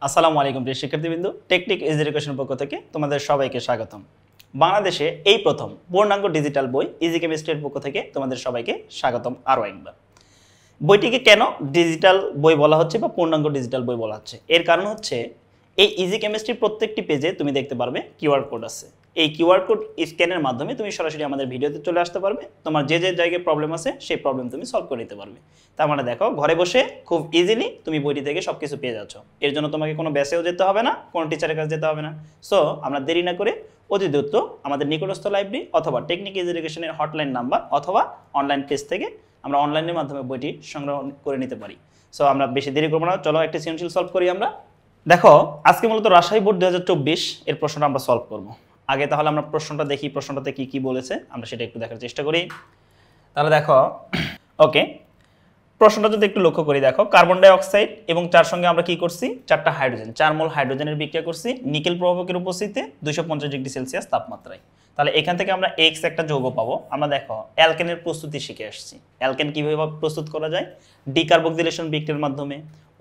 আসসালামু আলাইকুম প্রিয় শিক্ষার্থীবৃন্দ, টেকনিক ইজ এডুকেশন পক্ষ থেকে তোমাদের সবাইকে স্বাগতম। বাংলাদেশে এই প্রথম পূর্ণাঙ্গ ডিজিটাল বই ইজি কেমিস্ট্রির পক্ষ থেকে তোমাদের সবাইকে স্বাগতম আরও একবার। বইটিকে কেন ডিজিটাল বই বলা হচ্ছে বা পূর্ণাঙ্গ ডিজিটাল বই বলা হচ্ছে, এর কারণ হচ্ছে এই ইজি কেমিস্ট্রির প্রত্যেকটি পেজে তুমি দেখতে পারবে কিউআর কোড আছে। এই কিউআর কোড স্ক্যানের মাধ্যমে তুমি সরাসরি আমাদের ভিডিওতে চলে আসতে পারবে। তোমার যে জায়গায় প্রবলেম আছে সেই প্রবলেম তুমি সলভ করে নিতে পারবে। তার মানে দেখো, ঘরে বসে খুব ইজিলি তুমি বইটি থেকে সব কিছু পেয়ে যাচ্ছ। এর জন্য তোমাকে কোনো ব্যাসেও যেতে হবে না, কোনো টিচারের কাছে যেতে হবে না। সো আমরা দেরি না করে অতি দ্রুত আমাদের নিকটস্থ লাইব্রেরি অথবা টেকনিক ইজ এডুকেশনের হটলাইন নাম্বার অথবা অনলাইন পেজ থেকে আমরা অনলাইনের মাধ্যমে বইটি সংগ্রহ করে নিতে পারি। সো আমরা বেশি দেরি করবো না, চলো একটি সৃজনশীল সলভ করি আমরা। দেখো, আজকে মূলত রাজশাহী বোর্ড 2024 এর প্রশ্নটা আমরা সলভ করব। আগে তাহলে আমরা প্রশ্নটা দেখি, প্রশ্নটাতে কি কি বলেছে আমরা সেটা একটু দেখার চেষ্টা করি। তাহলে দেখো, ওকে, প্রশ্নটা যদি একটু লক্ষ্য করি, দেখো কার্বন ডাই অক্সাইড এবং তার সঙ্গে আমরা কি করছি, 4টা হাইড্রোজেন, 4 মোল হাইড্রোজেনের বিক্রিয়া করছি নিকেল প্রভাবকের উপস্থিতিতে 250 ডিগ্রি সেলসিয়াস তাপমাত্রায়। তাহলে এখান থেকে আমরা এক্স একটা যৌগ পাবো। আমরা দেখো অ্যালকেনের প্রস্তুতি শিখে আসছি। অ্যালকেন কিভাবে প্রস্তুত করা যায়, ডিকার্বক্সিলেশন বিক্রিয়ার মাধ্যমে,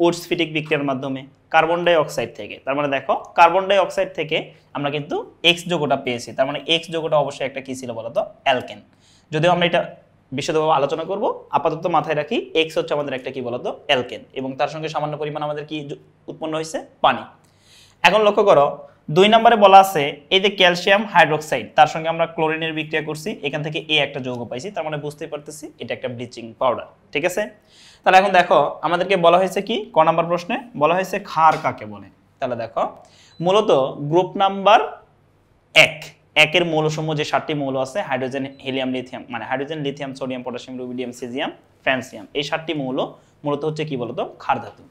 উডস-ফিটিক বিক্রিয়ার মাধ্যমে, কার্বন ডাই অক্সাইড থেকে। তার মানে দেখো কার্বন ডাই অক্সাইড থেকে আমরা কিন্তু এক্স যৌগটা পেয়েছি। তার মানে এক্স যৌগটা অবশ্যই একটা কি ছিল বলতো, অ্যালকেন। যদিও আমরা এটা বিশদভাবে আলোচনা করব, আপাতত মাথায় রাখি এক্স হচ্ছে আমাদের একটা কি বলতো, অ্যালকেন, এবং তার সঙ্গে সামান্য পরিমাণ আমাদের কি উৎপন্ন হয়েছে, পানি। এখন লক্ষ্য করো 2 নম্বরে বলা আছে এই যে ক্যালসিয়াম হাইড্রোক্সাইড, তার সঙ্গে আমরা ক্লোরিনের বিক্রিয়া করছি, এখান থেকে এ একটা যৌগ পাইছি। তার মানে বুঝতেই পারতেছি এটা একটা ব্লিচিং পাউডার, ঠিক আছে। তাহলে এখন দেখো আমাদেরকে বলা হয়েছে কি, ক নাম্বার প্রশ্নে বলা হয়েছে ক্ষার কাকে বলে। তাহলে দেখো মূলত গ্রুপ নাম্বার 1 একের মৌলসমূহ যে 7টি মৌল আছে, হাইড্রোজেন, হিলিয়াম, লিথিয়াম, মানে hydrogen, lithium, sodium, potassium, rubidium, caesium, francium, এই 7টি মৌল মূলত হচ্ছে কি বলতো, ক্ষার ধাতু।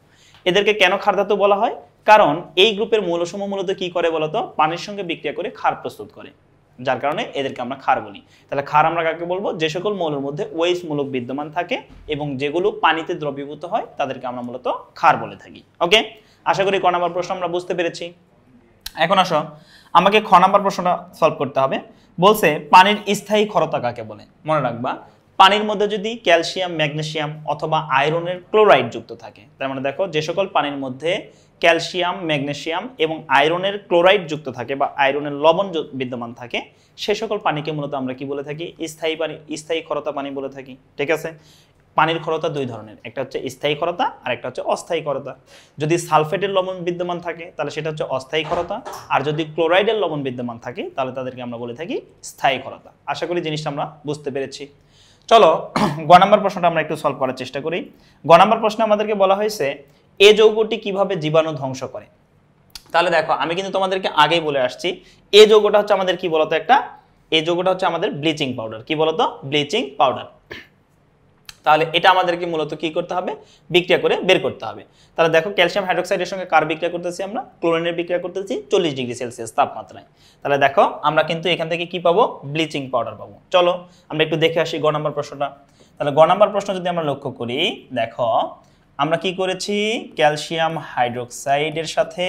এদেরকে কেন ক্ষার ধাতু বলা হয়, কারণ এই গ্রুপের মৌলসমূহ মূলত কি করে বলতো, পানির সঙ্গে বিক্রিয়া করে ক্ষার প্রস্তুত করে, যার কারণে এদেরকে আমরা ক্ষার বলি। তাহলে ক্ষার আমরা কাকে বলবো, যে সকল মৌলের মধ্যে ওএইচ মূলক বিদ্যমান থাকে এবং যেগুলো পানিতে দ্রবীভূত হয় তাদেরকে আমরা মূলত ক্ষার বলে থাকি। ওকে, আশা করি ক নাম্বার প্রশ্ন আমরা বুঝতে পেরেছি। এখন আসো আমাকে খ নাম্বার প্রশ্নটা সলভ করতে হবে। বলছে পানির স্থায়ী ক্ষারতা কাকে বলে। মনে রাখবা, পানির মধ্যে যদি ক্যালসিয়াম, ম্যাগনেসিয়াম অথবা আয়রনের ক্লোরাইড যুক্ত থাকে, তার মানে দেখো যে সকল পানির মধ্যে ক্যালসিয়াম, ম্যাগনেসিয়াম এবং আয়রনের ক্লোরাইড যুক্ত থাকে বা আয়রনের লবণ বিদ্যমান থাকে, সে সকল পানিকে মূলত আমরা কি বলে থাকি, স্থায়ী পানি, স্থায়ী ক্ষারতা পানি বলে থাকি, ঠিক আছে। পানির ক্ষারতা 2 ধরনের, একটা হচ্ছে স্থায়ী ক্ষারতা আর একটা হচ্ছে অস্থায়ী ক্ষারতা। যদি সালফেটের লবণ বিদ্যমান থাকে তাহলে সেটা হচ্ছে অস্থায়ী ক্ষারতা, আর যদি ক্লোরাইডের লবণ বিদ্যমান থাকে তাহলে তাদেরকে আমরা বলে থাকি স্থায়ী ক্ষারতা। আশা করি জিনিসটা আমরা বুঝতে পেরেছি। চলো গ নাম্বার প্রশ্নটা আমরা একটু সলভ করার চেষ্টা করি। গ নাম্বার প্রশ্নে আমাদেরকে বলা হয়েছে এ যৌগটি কিভাবে জীবাণু ধ্বংস করে। তাহলে দেখো আমি কিন্তু তোমাদেরকে আগেই বলে আসছি, এ যৌগটা হচ্ছে আমাদের কি বলতো, একটা এ যৌগটা হচ্ছে আমাদের ব্লিচিং পাউডার। কি বলতো, ব্লিচিং পাউডার। তাহলে এটা আমাদেরকে মূলত কি করতে হবে, বিক্রিয়া করে বের করতে হবে। তাহলে দেখো ক্যালসিয়াম হাইড্রোক্সাইডের সঙ্গে কার বিক্রিয়া করতেছি, আমরা ক্লোরিনের বিক্রিয়া করতেছি 40 ডিগ্রি সেলসিয়াস তাপমাত্রায়। তাহলে দেখো আমরা কিন্তু এখান থেকে কি পাবো, ব্লিচিং পাউডার পাবো। চলো আমরা একটু দেখে আসি গ নাম্বার প্রশ্নটা। তাহলে গ নাম্বার প্রশ্ন যদি আমরা লক্ষ্য করি, দেখো আমরা কি করেছি, ক্যালসিয়াম হাইড্রোক্সাইডের সাথে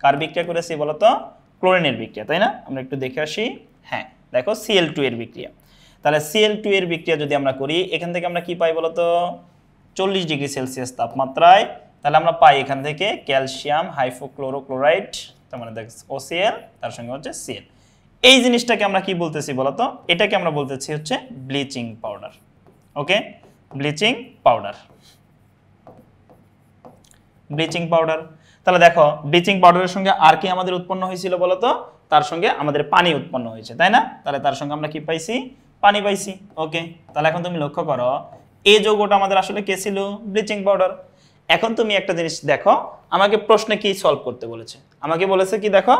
কার বিক্রিয়া করেছি বলতো, ক্লোরিনের বিক্রিয়া, তাই না। আমরা একটু দেখে আসি। হ্যাঁ দেখো Cl2 এর বিক্রিয়া। তাহলে Cl2 এর বিক্রিয়া যদি আমরা করি, এখান থেকে আমরা কি পাই বলতো, 40 ডিগ্রি সেলসিয়াস তাপমাত্রায়। তাহলে আমরা পাই এখান থেকে ক্যালসিয়াম হাইপোক্লোরোক্লোরাইড, তার মানে দেখ OCl, তার সঙ্গে হচ্ছে Cl। এই জিনিসটাকে আমরা কি বলতেছি বলতো, এটাকে আমরা বলতেছি হচ্ছে ব্লিচিং পাউডার। ওকে, ব্লিচিং পাউডার, ব্লিচিং পাউডার। তাহলে দেখো ব্লিচিং পাউডারের সঙ্গে আর কি আমাদের উৎপন্ন হয়েছিল বলতো, তার সঙ্গে আমাদের পানি উৎপন্ন হয়েছে, তাই না। তাহলে তার সঙ্গে আমরা কি পাইছি, পানি পাইছি। ওকে, তাহলে এখন তুমি লক্ষ্য করো এই যৌগটা আমাদের আসলে কে ছিল, ব্লিচিং পাউডার। এখন তুমি একটা জিনিস দেখো, আমাকে প্রশ্নে কি সলভ করতে বলেছে, আমাকে বলেছে কি, দেখো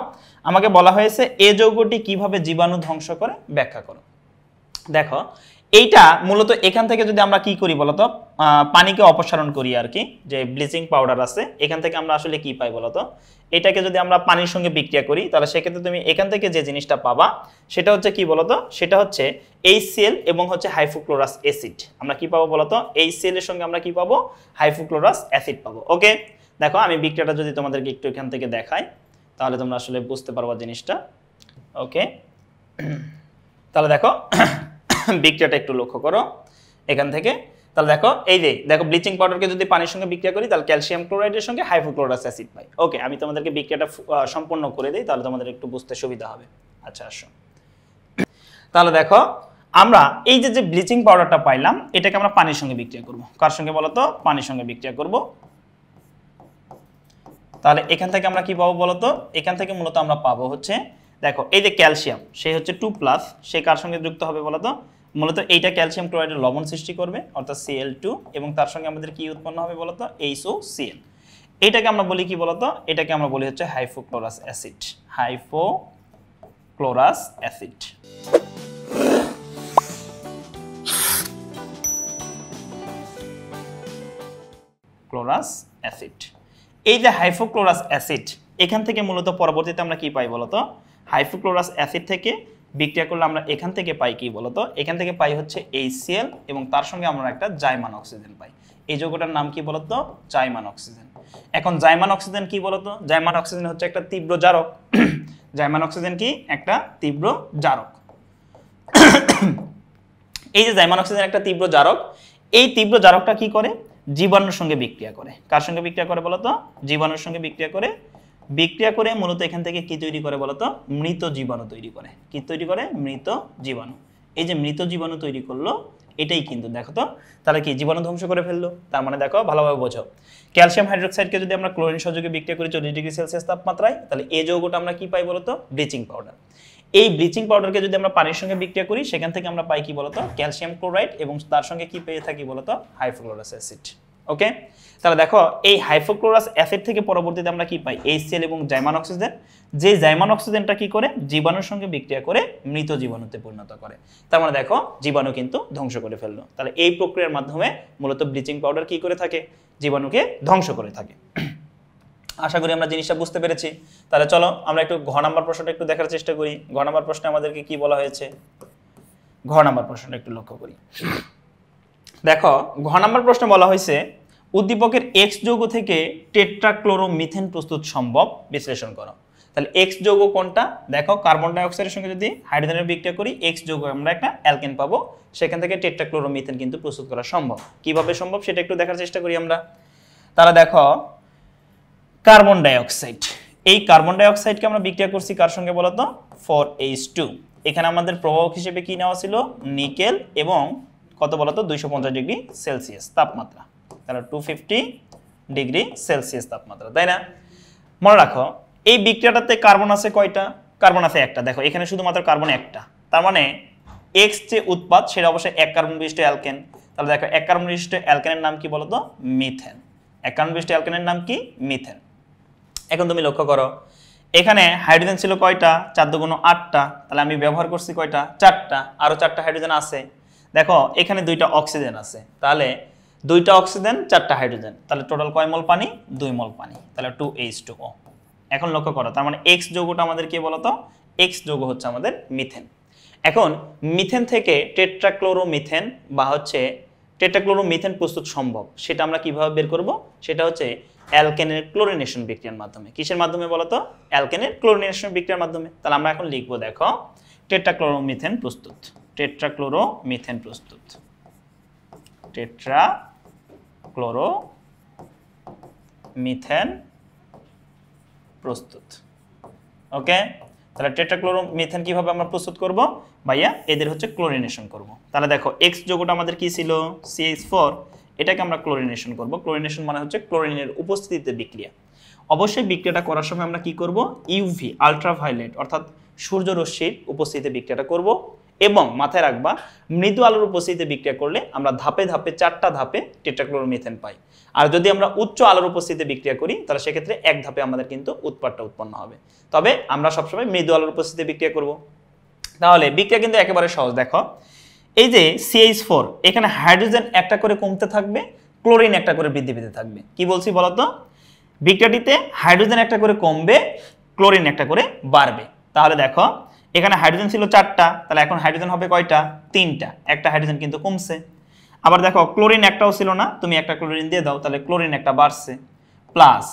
আমাকে বলা হয়েছে এই যৌগটি কিভাবে জীবাণু ধ্বংস করে ব্যাখ্যা করো। দেখো এইটা মূলত এখান থেকে যদি আমরা কি করি বলতো, পানিকে অপসারণ করি আর কি, যে ব্লিচিং পাউডার আছে এখান থেকে আমরা আসলে কি পাই বলতো, এটাকে যদি আমরা পানির সঙ্গে বিক্রিয়া করি তাহলে সেক্ষেত্রে তুমি এখান থেকে যে জিনিসটা পাবা সেটা হচ্ছে কি বলতো, সেটা হচ্ছে HCl এবং হচ্ছে হাইপোক্লোরাস অ্যাসিড। আমরা কি পাবো বলতো, HCl এর সঙ্গে আমরা কি পাবো, হাইপোক্লোরাস অ্যাসিড পাবো। ওকে, দেখো আমি বিক্রিয়াটা যদি তোমাদেরকে একটু এখান থেকে দেখাই তাহলে তোমরা আসলে বুঝতে পারবা জিনিসটা। ওকে, তাহলে দেখো বিক্রিয়াটা একটু লক্ষ্য করো, এখান থেকে তাহলে দেখো এই যে দেখো ব্লিচিং পাউডারকে যদি পানির সঙ্গে বিক্রিয়া করি তাহলে ক্যালসিয়াম ক্লোরাইডের সঙ্গে হাইপোক্লোরাস অ্যাসিড পাই। ওকে, আমি তোমাদেরকে বিক্রিয়াটা সম্পূর্ণ করে দিই, তাহলে তোমাদের একটু বুঝতে সুবিধা হবে। আচ্ছা আসো, তাহলে দেখো আমরা এই যে ব্লিচিং পাউডারটা পাইলাম এটাকে আমরা পানির সঙ্গে বিক্রিয়া করব। কার সঙ্গে বলো তো? পানির সঙ্গে বিক্রিয়া করব। তাহলে এখান থেকে আমরা কি পাবো বলো তো? এখান থেকে মূলত আমরা পাবো হচ্ছে দেখো এই যে ক্যালসিয়াম, সে হচ্ছে 2+, সে কার সঙ্গে যুক্ত হবে বলো তো? মূলত এইটা ক্যালসিয়াম ক্লোরাইডের লবণ সৃষ্টি করবে অর্থাৎ Cl2, এবং তার সঙ্গে আমাদের কি উৎপন্ন হবে বলো তো? HOCl। এটাকে আমরা বলি কি বলো তো? এটাকে আমরা বলি হচ্ছে hypochlorous acid. Hypochlorous acid. Chlorous acid. এই যে হাইপোক্লোরাস অ্যাসিড, এখান থেকে মূলত পরবর্তীতে আমরা কি পাই বলতো? হাইপোক্লোরাস অ্যাসিড থেকে বিক্রিয়া করলে আমরা এখান থেকে পাই কি বলতো? এখান থেকে পাই হচ্ছে HCl, এবং তার সঙ্গে আমরা একটা জাইমান অক্সিজেন পাই। এই যৌগটার নাম কি বলতো? জাইমান অক্সিজেন। এখন জাইমান অক্সিজেন কি বলতো? জাইমান অক্সিজেন হচ্ছে একটা তীব্র জারক। জাইমান অক্সিজেন কি? একটা তীব্র জারক। এই যে জাইমান অক্সিজেন একটা তীব্র জারক, এই তীব্র জারকটা কি করে? জীবাণুর সঙ্গে বিক্রিয়া করে। কার সঙ্গে বিক্রিয়া করে বলতো? জীবাণুর সঙ্গে বিক্রিয়া করে। বিক্রিয়া করে মূলত এখান থেকে কি তৈরি করে বলতো? মৃত জীবাণু তৈরি করে। কি তৈরি করে? মৃত জীবাণু। এই যে মৃত জীবাণু তৈরি করলো, এটাই কিন্তু দেখো তো, তাহলে কি জীবাণু ধ্বংস করে ফেললো। তার মানে দেখো ভালোভাবে বোঝো, ক্যালসিয়াম হাইড্রোক্সাইডকে যদি আমরা ক্লোরিন সহযোগে বিক্রিয়া করি 40°C তাপমাত্রায়, তাহলে এই যৌগটা আমরা কি পাই বলতো? Bleaching powder. এই ব্লিচিং পাউডারকে যদি আমরা পানির সঙ্গে বিক্রিয়া করি, সেখান থেকে আমরা পাই কি বলতো? ক্যালসিয়াম ক্লোরাইড, এবং তার সঙ্গে কি পেয়ে থাকি বলতো? Hypochlorous acid. ওকে, তাহলে দেখো এই হাইপোক্লোরাস অ্যাসিড থেকে পরবর্তীতে আমরা কি পাই? HCl এবং জাইমান অক্সিজেন। যে জাইমান অক্সিজেনটা কি করে? জীবাণুর সঙ্গে বিক্রিয়া করে মৃত জীবাণুতে পরিণত করে। তার মানে দেখো জীবাণু কিন্তু ধ্বংস করে ফেললো। তাহলে এই প্রক্রিয়ার মাধ্যমে মূলত ব্লিচিং পাউডার কি করে থাকে? জীবাণুকে ধ্বংস করে থাকে। আশা করি আমরা জিনিসটা বুঝতে পেরেছি। তাহলে চলো আমরা একটু ঘ নাম্বার প্রশ্নটা একটু দেখার চেষ্টা করি। ঘ নাম্বার প্রশ্নে আমাদেরকে কি বলা হয়েছে? ঘ নাম্বার প্রশ্নটা একটু লক্ষ্য করি। দেখো ঘ নাম্বার প্রশ্নে বলা হয়েছে উদ্দীপকের X যৌগ থেকে টেট্রাক্লোরোমিথেন প্রস্তুত সম্ভব, বিশ্লেষণ করো। তাহলে X যৌগ কোনটা? দেখো কার্বন ডাই অক্সাইডের সঙ্গে যদি হাইড্রোজেনের বিক্রিয়া করি X যৌগ আমরা একটা অ্যালকেন পাবো, সেখান থেকে টেট্রাক্লোরোমিথেন কিন্তু প্রস্তুত করা সম্ভব। কিভাবে সম্ভব সেটা একটু দেখার চেষ্টা করি আমরা। তাহলে দেখো কার্বন ডাই অক্সাইড, এই কার্বন ডাই অক্সাইডকে আমরা বিক্রিয়া করছি কার সঙ্গে বলতো? 4H2। এখানে আমাদের প্রভাবক হিসেবে কি নেওয়া ছিল? নিকেল, এবং কত বলতো? 250°C তাপমাত্রা। তাহলে 250°C তাপমাত্রা, তাই না? মনে রাখো এই বিক্রিয়াটাতে কার্বন আছে কয়টা? কার্বন আছে একটা। দেখো এখানে শুধুমাত্র কার্বন একটা, তার মানে X যে উৎপাদ সেটা অবশ্যই এক কার্বন বিশিষ্ট অ্যালকেন। তাহলে দেখো এক কার্বন বিশিষ্ট অ্যালকেনের নাম কি বলতো? মিথেন। এক কার্বন বিশিষ্ট অ্যালকেনের নাম কি? মিথেন। এখন তুমি লক্ষ্য করো এখানে হাইড্রোজেন ছিল কয়টা? 4 × 8টা। তাহলে আমি ব্যবহার করছি কয়টা? 4টা। আরো 4টা হাইড্রোজেন আছে। দেখো এখানে 2টা অক্সিজেন আছে, তাহলে 2টা অক্সিজেন 4টা হাইড্রোজেন, তাহলে টোটাল কয় মোল পানি? 2 মোল পানি। তাহলে 2H2O। এখন লক্ষ্য করো তার মানে X যৌগটা আমাদের কি বলতো? X যৌগ হচ্ছে আমাদের মিথেন। এখন মিথেন থেকে টেট্রাক্লোরোমিথেন বা হচ্ছে টেট্রাক্লোরোমিথেন প্রস্তুত সম্ভব, সেটা আমরা কিভাবে বের করব? সেটা হচ্ছে অ্যালকেনের ক্লোরিনেশন বিক্রিয়ার মাধ্যমে। কিসের মাধ্যমে বলতো? অ্যালকেনের ক্লোরিনেশন বিক্রিয়ার মাধ্যমে। তাহলে আমরা এখন লিখবো দেখো টেট্রাক্লোরোমিথেন প্রস্তুত। টেট্রাক্লোরোমিথেন প্রস্তুত। টেট্রাক্লোরোমিথেন প্রস্তুত। ওকে, তাহলে টেট্রাক্লোরোমিথেন কিভাবে আমরা প্রস্তুত করব? ভাইয়া এদের হচ্ছে ক্লোরিনেশন করব। তাহলে দেখো X যৌগটা আমাদের কি ছিল? CH4। এটাকে আমরা ক্লোরিনেশন করব। ক্লোরিনেশন মানে হচ্ছে ক্লোরিনের উপস্থিতিতে বিক্রিয়া। অবশ্যই বিক্রিয়াটা করার সময় আমরা কি করব? UV আলট্রাভায়োলেট অর্থাৎ সূর্যরশ্মির উপস্থিতিতে বিক্রিয়াটা করব, এবং মাথায় রাখবা মৃদু আলোর উপস্থিতিতে বিক্রিয়া করলে আমরা ধাপে ধাপে 4টা ধাপে টেট্রাক্লোরোমিথেন পাই। আর যদি আমরা উচ্চ আলোর উপস্থিতিতে বিক্রিয়া করি তাহলে সেক্ষেত্রে এক ধাপে আমাদের কিন্তু উৎপাদটা উৎপন্ন হবে। তবে আমরা সবসময় মৃদু আলোর উপস্থিতিতে বিক্রিয়া করব। তাহলে বিক্রিয়া কিন্তু একেবারে সহজ। দেখো এই যে CH4, এখানে হাইড্রোজেন একটা করে কমতে থাকবে, ক্লোরিন একটা করে বৃদ্ধি পেতে থাকবে। কি বলছি বলতো? বিক্রিয়াটিতে হাইড্রোজেন একটা করে কমবে, ক্লোরিন একটা করে বাড়বে। তাহলে দেখো এখানে হাইড্রোজেন ছিল 4টা, তাহলে এখন হাইড্রোজেন হবে কয়টা? 3টা। একটা হাইড্রোজেন কিন্তু কমছে। আবার দেখো ক্লোরিন একটাও ছিল না, তুমি একটা ক্লোরিন দিয়ে দাও, তাহলে ক্লোরিন একটা বাড়ছে। প্লাস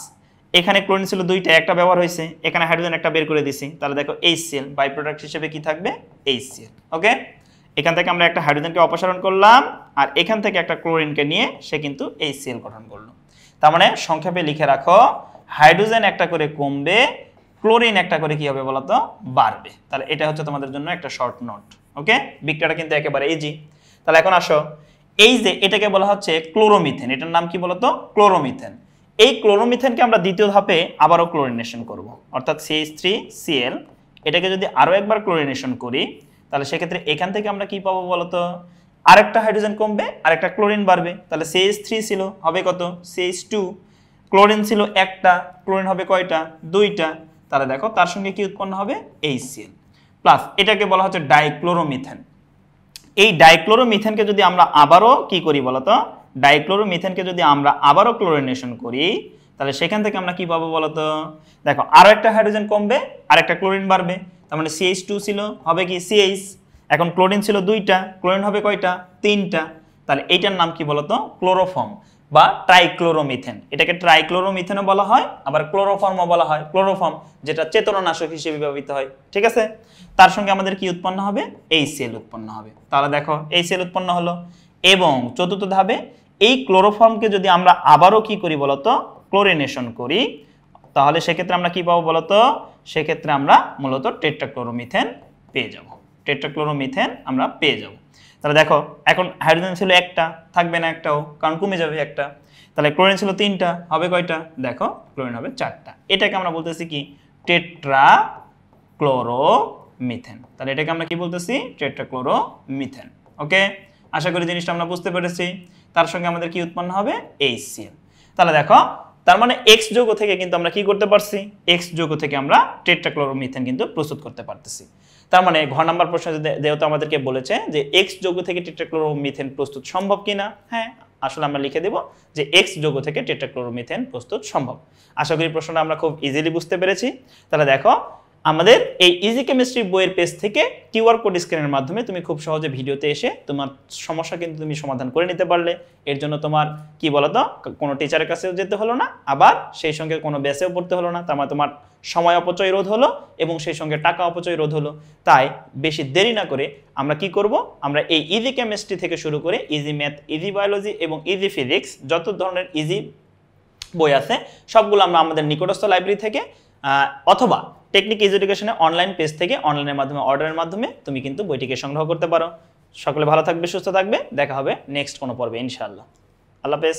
এখানে ক্লোরিন ছিল 2টা, একটা ব্যবহার হয়েছে, এখানে হাইড্রোজেন একটা বের করে দিছি, তাহলে দেখো HCl বাই প্রোডাক্ট হিসেবে কি থাকবে? HCl। ওকে, এখান থেকে আমরা একটা হাইড্রোজেনকে অপসারণ করলাম, আর এখান থেকে একটা ক্লোরিনকে নিয়ে সে কিন্তু HCl গঠন করলো। তার মানে সংক্ষেপে লিখে রাখো, হাইড্রোজেন একটা করে কমবে, ক্লোরিন একটা করে কি হবে বলতো বাড়বে। তাহলে এটা হচ্ছে তোমাদের জন্য একটা শর্ট নোট। ওকে, বিক্রিয়াটা কিন্তু একেবারে ইজি। তাহলে এখন আসো, এই যে এটাকে বলা হচ্ছে ক্লোরোমিথেন, এটার নাম কি বলতো ক্লোরোমিথেন। এই ক্লোরোমিথেনকে আমরা দ্বিতীয় ধাপে আবারও ক্লোরিনেশন করব, অর্থাৎ CH3Cl এটাকে যদি আরো একবার ক্লোরিনেশন করি তাহলে সেক্ষেত্রে এখান থেকে আমরা কি পাবো বলতো, আরেকটা হাইড্রোজেন কমবে, আরেকটা ক্লোরিন বাড়বে। তাহলে CH3 ছিল হবে কত CH2, ক্লোরিন ছিল একটা, ক্লোরিন হবে কয়টা দুইটা। তাহলে দেখো তার সঙ্গে কি উৎপন্ন হবে HCl প্লাস, এটাকে বলা হচ্ছে ডাইক্লোরোমিথেন। এই ডাইক্লোরোমিথেনকে যদি আমরা আবারও কি করি বলতো, ডাইক্লোরোমিথেনকে যদি আমরা আবারও ক্লোরিনেশন করি তাহলে সেখান থেকে আমরা কি পাবো বলতো, দেখো আরো একটা হাইড্রোজেন কমবে, আরেকটা ক্লোরিন বাড়বে। তার মানে CH2 ছিল হবে কি CH, এখন ক্লোরিন ছিল দুইটা, ক্লোরিন হবে কয়টা তিনটা। তাহলে এইটার নাম কি বলতো ক্লোরোফর্ম বা ট্রাইক্লোরোমিথেন। এটাকে ট্রাইক্লোরোমিথেনও বলা হয়, আবার ক্লোরোফর্মও বলা হয়। ক্লোরোফর্ম যেটা চেতনানাশক হিসেবে ব্যবহৃত হয়, ঠিক আছে। তার সঙ্গে আমাদের কি উৎপন্ন হবে HCl উৎপন্ন হবে। তাহলে দেখো HCl উৎপন্ন হলো। এবং চতুর্থ ধাপে এই ক্লোরোফর্মকে যদি আমরা আবারও কি করি বলতো ক্লোরিনেশন করি তাহলে সেক্ষেত্রে আমরা কি পাবো বলতো, সেক্ষেত্রে আমরা মূলত টেট্রাক্লোরোমিথেন পেয়ে যাব। টেট্রাক্লোরোমিথেন আমরা পেয়ে যাব। তাহলে দেখো এখন হাইড্রোজেন ছিল একটা, থাকবে না একটাও, কারণ কমে যাবে একটা। তাহলে ক্লোরিন ছিল তিনটা, হবে কয়টা দেখো ক্লোরিন হবে চারটা। এটাকে আমরা বলতেছি কি টেট্রাক্লোরোমিথেন। তাহলে এটাকে আমরা কি বলতেছি টেট্রাক্লোরোমিথেন। ওকে, আশা করি জিনিসটা আমরা বুঝতে পেরেছি। তার সঙ্গে আমাদের কি উৎপন্ন হবে HCl। তাহলে দেখো তার মানে X যৌগ থেকে কিন্তু আমরা কি করতে পারছি, X যৌগ থেকে আমরা টেট্রাক্লোরোমিথেন কিন্তু প্রস্তুত করতে পারতেছি। তার মানে ঘ নাম্বার প্রশ্ন যেহেতু আমাদেরকে বলেছে যে X যৌগ থেকে টেট্রাক্লোরোমিথেন প্রস্তুত সম্ভব কিনা, হ্যাঁ আসলে আমরা লিখে দেব যে X যৌগ থেকে টেট্রাক্লোরোমিথেন প্রস্তুত সম্ভব। আশা করি প্রশ্নটা আমরা খুব ইজিলি বুঝতে পেরেছি। তাহলে দেখো আমাদের এই ইজি কেমিস্ট্রি বইয়ের পেজ থেকে কিউআর কোড স্ক্যানের মাধ্যমে তুমি খুব সহজে ভিডিওতে এসে তোমার সমস্যা কিন্তু তুমি সমাধান করে নিতে পারলে। এর জন্য তোমার কি বলতো কোনো টিচারের কাছেও যেতে হলো না, আবার সেই সঙ্গে কোনো ব্যাচেও পড়তে হলো না। তার মানে তোমার সময় অপচয় রোধ হলো এবং সেই সঙ্গে টাকা অপচয় রোধ হলো। তাই বেশি দেরি না করে আমরা কি করব, আমরা এই ইজি কেমিস্ট্রি থেকে শুরু করে ইজি ম্যাথ, ইজি বায়োলজি এবং ইজি ফিজিক্স যত ধরনের ইজি বই আছে সবগুলো আমরা আমাদের নিকটস্থ লাইব্রেরি থেকে অথবা টেকনিক ইজ এডুকেশনে অনলাইন পেজ থেকে অনলাইনের মাধ্যমে অর্ডারের মাধ্যমে তুমি কিন্তু বইটিকে সংগ্রহ করতে পারো। সকলে ভালো থাকবে, সুস্থ থাকবে, দেখা হবে নেক্সট কোনো পর্বে ইনশাআল্লাহ। আল্লাহ হাফেজ।